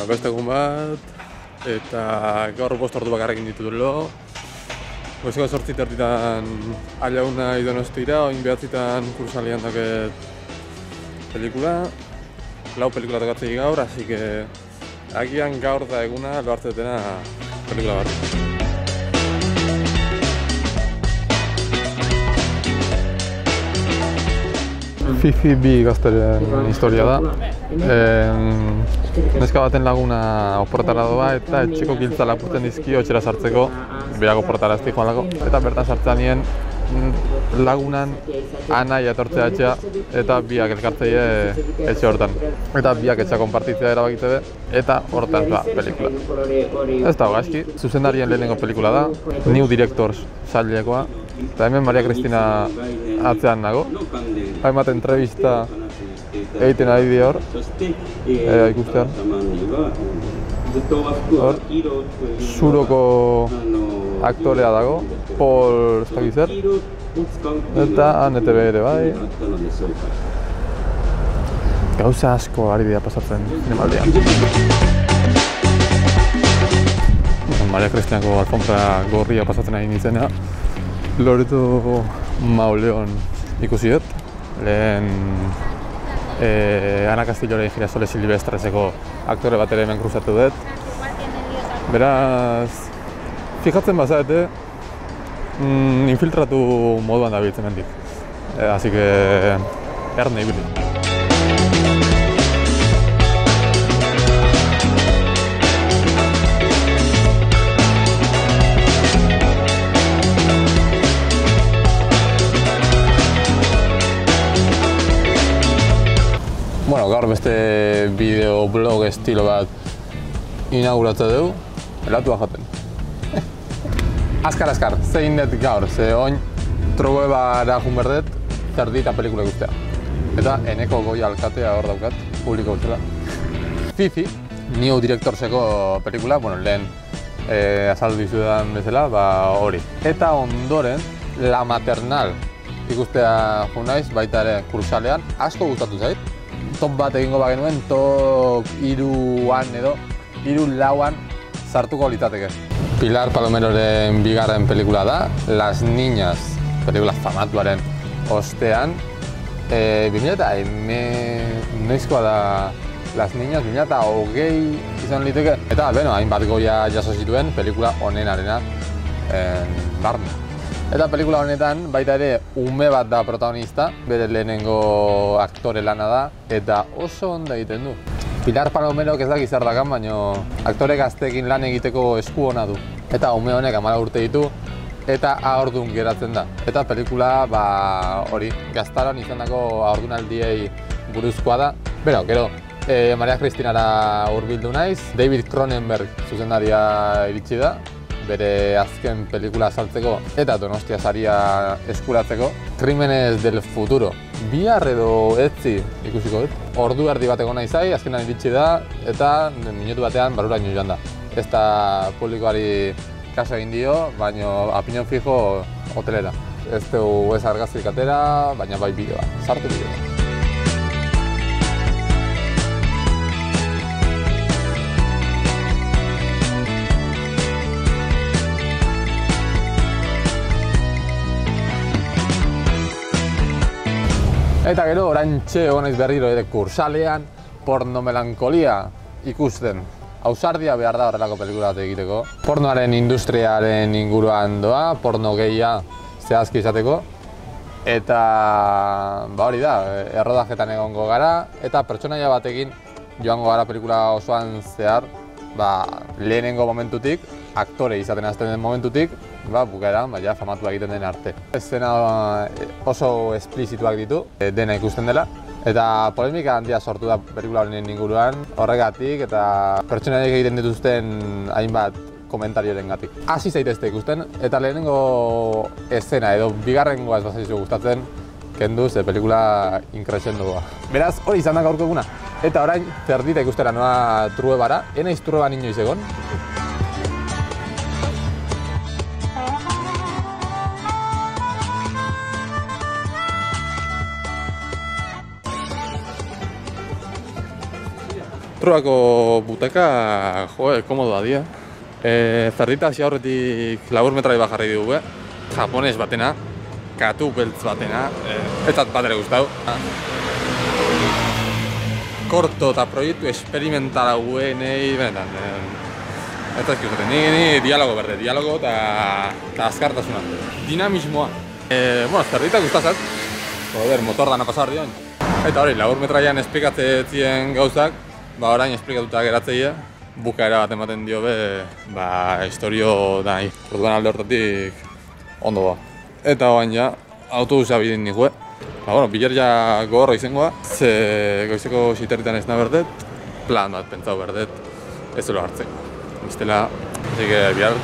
beste egun bat, eta gaur 5 ordu bakarrekin ditutulo. Goizeko 8:30 alauna Donostira, oin 9:00 Kursalean daket pelikula. 4 pelikula tokatzei gaur, así que agian gaur da eguna lo hartzetena pelikula bat. Fifi bi gazteren historia da. Neska baten laguna oportara doa eta etxeko giltza lapurtzen dizkio etxera sartzeko behago portarazti joan lago. Eta bertan sartzen nien lagunan anai etortzea etxea eta biak elkartzeie etxe hortan. Eta biak etxea konpartitzea erabakitze be eta hortaz pelikula. Ez da gaizki, zuzendarien lehenengo pelikula da, New Directors sailekoa. Eta hemen Maria Cristina atzean nago. Hainbat entrevista egiten ari di hor, ikustean. Hor, Suroko aktorea dago, Paul Stagizer, eta NTV ere bai. Gauza asko ari dira pasatzen zinemaldian. Maria Cristinako alfombra gorria pasatzen ari nintzena. Loreto Mauleon ikusi dut, lehen Ana Castilloren Girasole Silvestrezeko aktore bat ere hemen kruzatu dut. Beraz, fijatzen bazarete, infiltratu moduan dabiltzen mendik. Así que, erne ibili. Bueno, gaur beste bideo-blog estilo bat inauguratzen dugu, helatua jaten. Azkar, zein net gaur, ze oin Truebara jun berdet, zerdita pelikula ikustea. Eta eneko goi alkatea hor daukat, publiko utzela. Fifi, New Directorseko pelikula, bueno, lehen azaldu dizudan bezala, hori. Eta ondoren, La Maternal ikustea jun naiz, baita ere Kursalean, asko gustatu zait. Top bat egingo bagenuen, top 3an edo 3-4an sartuko litzateke. Pilar Palomeroren bigarren pelikula da, Las Niñas, pelikula famatuaren ostean. 2000 noizkoa da Las Niñas, 2020 izan liteke. Eta, hainbat goia jaso zituen pelikula honenarena barne. Eta pelikula honetan baita ere ume bat da protagonista, bere lehenengo aktore lana da, eta oso ondo egiten du. Pilar Palomerok ez daki zer dakan, baina aktore gazteekin lan egiteko esku ona du. Eta ume honek 14 urte ditu, eta haurdun geratzen da. Eta pelikula hori gaztaroan izandako haurdunaldiei buruzkoa da. Gero, Maria Cristinara hurbildu naiz, David Cronenberg zuzendaria iritsi da, bere azken pelikula saltzeko eta Donostia saria eskuratzeko. Crímenes del futuro. Bihar edo etzi ikusiko dut. Ordu erdi bat egon nahi zai, azkenan iritsi da, eta minutu batean baruraino joan da. Ez da publikoari kaso egin dio, baina apinon fijo hotelera. Ez dugu ez argazkirik atera, baina bai bideoa. Sartu bideoa. Eta gero, orantxe egon naiz berriro ere Kursalean, Porno Melankolia ikusten. Ausardia behar da horrelako pelikula bat egiteko. Pornoaren industriaren inguruan doa, porno gehia zehazki izateko. Eta hori da, errodajetan egongo gara, eta pertsonaia batekin joango gara pelikula osoan zehar, lehenengo momentutik, aktore izaten hasten den momentutik, bukaeran, famatu egiten den arte. Eszena oso esplizituak ditu, dena ikusten dela, eta polemika handia sortu da pelikula honen inguruan, horregatik eta pertsonaiek egiten dituzten hainbat komentarioren gatik. Hasi zaitezte ikusten, eta lehenengo eszena edo bigarrengoa ez bazaizu gustatzen, kendu ze pelikula inkrescendoa. Beraz, hori izan da gaurko eguna. Eta orain, zerdita ikustera noa Truebara, enaiz Trueban inoiz egon. Metroako buteka, komodoa dira. Zerdita hasi aurretik labur metrai bat jarri dugu, japones batena, katu beltz batena, ez zat bat ere guztau. Korto eta proiektu experimentala guenei, benetan, ez da eskuzuten, ni dialogo berde, dialogo eta azkartasuna. Dinamismoa. Zerdita guztazat, motor dana pasar dion. Eta hori, labur metraian esplikatzen gauzak, orain esplikatuta geratzeia, bukaera bat ematen dio historio da nahi. Orduan alde hortatik ondo ba. Eta oain ja, autobusa bidin nigue. Biler ja gogorra izangoa, ze goizeko xiterritan ez nahi berdet, plan bat pentsau berdet, ez zelo hartzeko. Biztela, bihar,